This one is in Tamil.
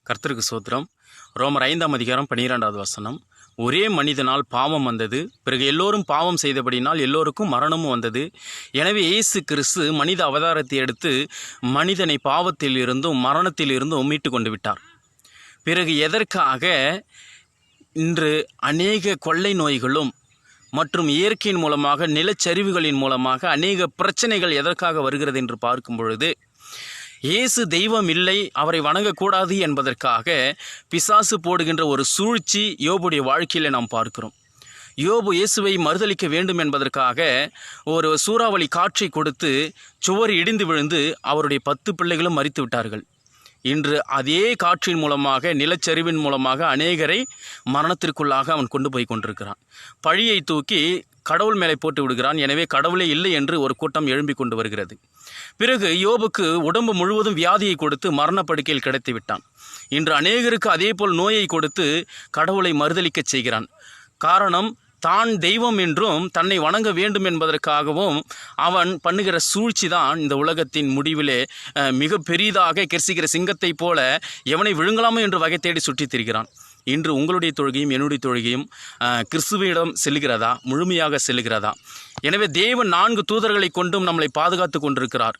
கர்த்தருக்கு சோத்திரம். ரோமர் 5ஆம் அதிகாரம் 12வது வசனம். ஒரே மனிதனால் பாவம் வந்தது, பிறகு எல்லோரும் பாவம் செய்தபடினால் எல்லோருக்கும் மரணமும் வந்தது. எனவே இயேசு கிறிஸ்து மனித அவதாரத்தை எடுத்து மனிதனை பாவத்தில் இருந்தும் மரணத்தில் இருந்தும் மீட்டு கொண்டு விட்டார். பிறகு எதற்காக இன்று அநேக கொள்ளை நோய்களும் மற்றும் இயற்கையின் மூலமாக நிலச்சரிவுகளின் மூலமாக அநேக பிரச்சனைகள் எதற்காக வருகிறது என்று பார்க்கும் பொழுது, இயேசு தெய்வம் இல்லை, அவரை வணங்கக்கூடாது என்பதற்காக பிசாசு போடுகின்ற ஒரு சூழ்ச்சி யோபுடைய வாழ்க்கையில் நாம் பார்க்கிறோம். யோபு இயேசுவை மறுதலிக்க வேண்டும் என்பதற்காக ஒரு சூறாவளி காற்றை கொடுத்து சுவர் இடிந்து விழுந்து அவருடைய 10 பிள்ளைகளும் மரித்து விட்டார்கள். இன்று அதே காற்றின் மூலமாக நிலச்சரிவின் மூலமாக அநேகரை மரணத்திற்குள்ளாக அவன் கொண்டு போய் கொண்டிருக்கிறான். பழியை தூக்கி கடவுள் மேலே போட்டு விடுகிறான். எனவே கடவுளே இல்லை என்று ஒரு கூட்டம் எழும்பி கொண்டு வருகிறது. பிறகு யோபுக்கு உடம்பு முழுவதும் வியாதியை கொடுத்து மரணப்படுக்கையில் கிடத்தி விட்டான். இன்று அநேகருக்கு அதே போல் நோயை கொடுத்து கடவுளை மறுதலிக்கச் செய்கிறான். காரணம், தான் தெய்வம் என்றும் தன்னை வணங்க வேண்டும் என்பதற்காகவும் அவன் பண்ணுகிற சூழ்ச்சி தான் இந்த உலகத்தின் முடிவிலே மிக பெரிதாக கெர்சிக்கிற சிங்கத்தை போல எவனை விழுங்கலாமோ என்று வகை தேடி சுற்றித் திரிகிறான். இன்று உங்களுடைய தொழுகையும் என்னுடைய தொழுகையும் கிறிஸ்துவிடம் செல்கிறதா? முழுமையாக செல்கிறதா? எனவே தேவன் 4 தூதர்களை கொண்டும் நம்மளை பாதுகாத்து கொண்டிருக்கிறார்.